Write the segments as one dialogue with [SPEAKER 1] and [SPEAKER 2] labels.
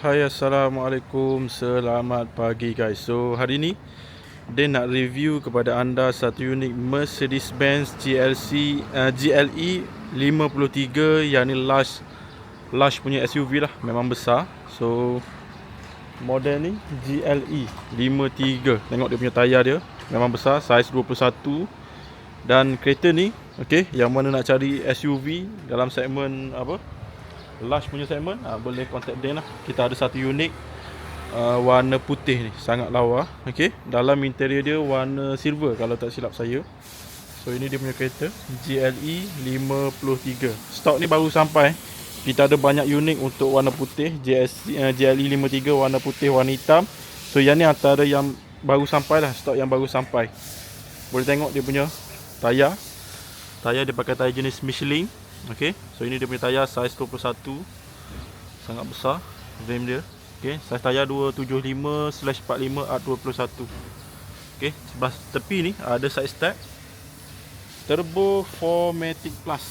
[SPEAKER 1] Hai, Assalamualaikum. Selamat pagi guys. So hari ni dia nak review kepada anda satu unit Mercedes-Benz GLE 53 yang ni large punya SUV lah, memang besar. So model ni GLE 53. Tengok dia punya tayar dia, memang besar, saiz 21. Dan kereta ni, okey, yang mana nak cari SUV dalam segmen apa, large punya segmen, boleh contact Dan lah. Kita ada satu unit warna putih ni, sangat lawa. Okey, dalam interior dia warna silver kalau tak silap saya. So ini dia punya kereta GLE 53. Stok ni baru sampai. Kita ada banyak unit untuk warna putih, GLE 53 warna putih, warna hitam. So yang ni antara yang baru sampai lah, stok yang baru sampai. Boleh tengok dia punya tayar. Tayar dia pakai tayar jenis Michelin. Okey, so ini dia punya tayar saiz 21. Sangat besar rim dia. Okey, saiz tayar 275/45 art 21. Okey, sebelah tepi ni ada side step Turbo 4matic Plus.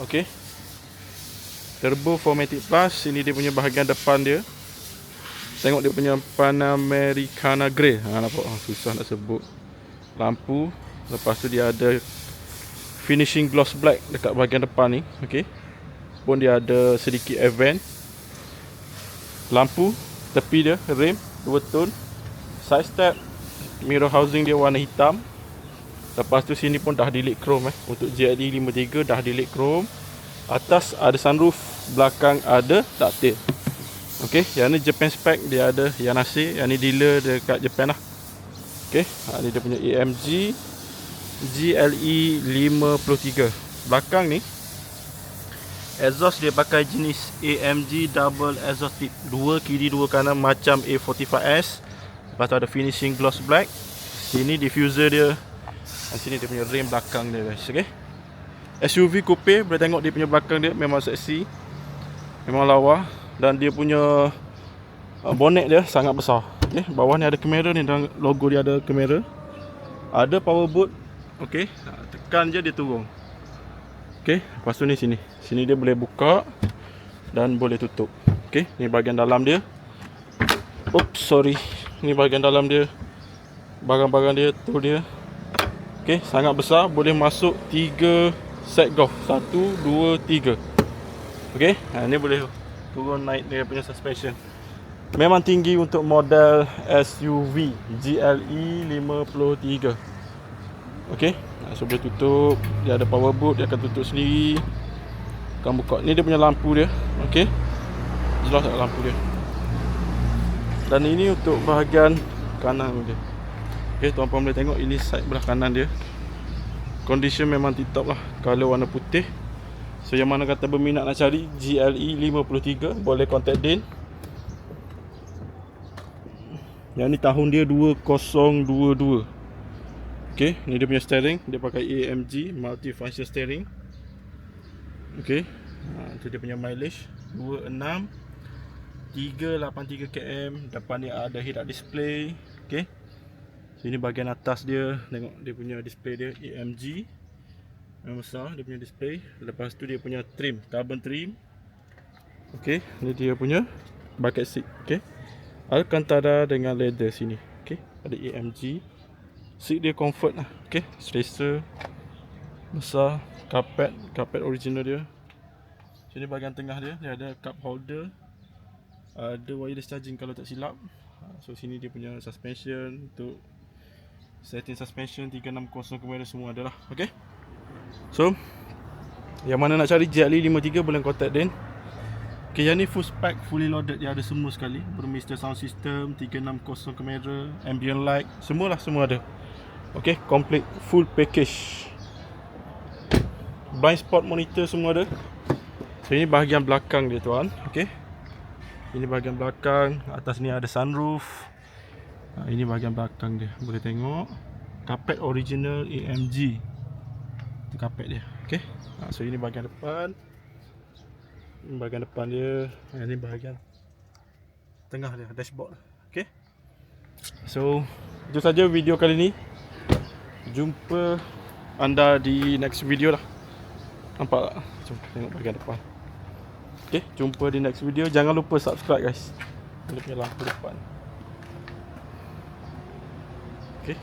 [SPEAKER 1] Okey, Turbo 4matic Plus. Ini dia punya bahagian depan dia. Tengok dia punya Panamericana Grey. Nampak? Susah nak sebut. Lampu. Lepas tu dia ada finishing gloss black dekat bahagian depan ni. Okey, pun dia ada sedikit event. Lampu tepi dia, rim 2 tone. Side step, mirror housing dia warna hitam. Lepas tu sini pun dah delete chrome untuk GLE 53 dah delete chrome. Atas ada sunroof, belakang ada ducktail. Okey, yang ni Japan spec, dia ada Yanase, yang ni dealer dekat Japan lah. Okey, ni dia punya AMG GLE 53. Belakang ni exhaust dia pakai jenis AMG double exhaust tip, 2 kiri 2 kanan macam A45S. Lepas tu ada finishing gloss black. Sini diffuser dia. Dan sini dia punya rim belakang dia guys. Okay, SUV coupe, boleh tengok dia punya belakang dia memang seksi, memang lawa. Dan dia punya bonnet dia sangat besar. Okay, bawah ni ada kamera ni, dan logo dia ada kamera. Ada power boot. Okey, tekan je dia turun. Okey, lepas tu ni sini dia boleh buka dan boleh tutup. Okey, ni bahagian dalam dia. Oops, sorry. Ni bahagian dalam dia. Barang-barang dia tu dia. Okey, sangat besar, boleh masuk 3 set golf. 1 2 3. Okey, ni boleh turun naik dia punya suspension. Memang tinggi untuk model SUV GLE 53. Okey, so boleh tutup. Dia ada power boot, dia akan tutup sendiri. Akan buka. Ni dia punya lampu dia. Okey, jelas tak lampu dia. Dan ini untuk bahagian kanan dia. Okey, tuan-puan boleh tengok ini side belah kanan dia. Condition memang tip-top lah. Color warna putih. So yang mana kata berminat nak cari GLE 53, boleh contact Dan. Yang ni tahun dia 2022. Okey, ni dia punya steering, dia pakai AMG multi-function steering. Okey, tu dia punya mileage 26 383 km. Depan ni ada head-up display. Okey, sini bahagian atas dia, tengok dia punya display dia AMG, memang besar dia punya display. Lepas tu dia punya trim, carbon trim. Okey, ni dia punya bucket seat. Okey, Alcantara dengan leather sini. Okey, ada AMG. Seat dia comfort lah. Okay, selesa, besar. Carpet original dia. Sini bahagian tengah dia, dia ada cup holder. Ada wireless charging kalau tak silap. So sini dia punya suspension, untuk setting suspension 360 km semua ada lah. Okay, so yang mana nak cari GLE 53 boleh contact Dan. Okay, yang ni full spec, fully loaded. Dia ada semua sekali. Burmester sound system, 360 kamera, ambient light, semua ada. Okay, complete full package. Blind spot monitor semua ada. So ini bahagian belakang dia tuan. Okay, ini bahagian belakang. Atas ni ada sunroof. Ini bahagian belakang dia, boleh tengok. Carpet original AMG. Itu carpet dia. Okay, so ini bahagian depan. Ini bahagian depan dia. Ini bahagian tengah dia, dashboard. Okay, so itu saja video kali ni. Jumpa anda di next video lah. Nampak tak? Jom tengok bahagian depan. Okay, jumpa di next video. Jangan lupa subscribe guys. Ini punya lampu depan. Okay.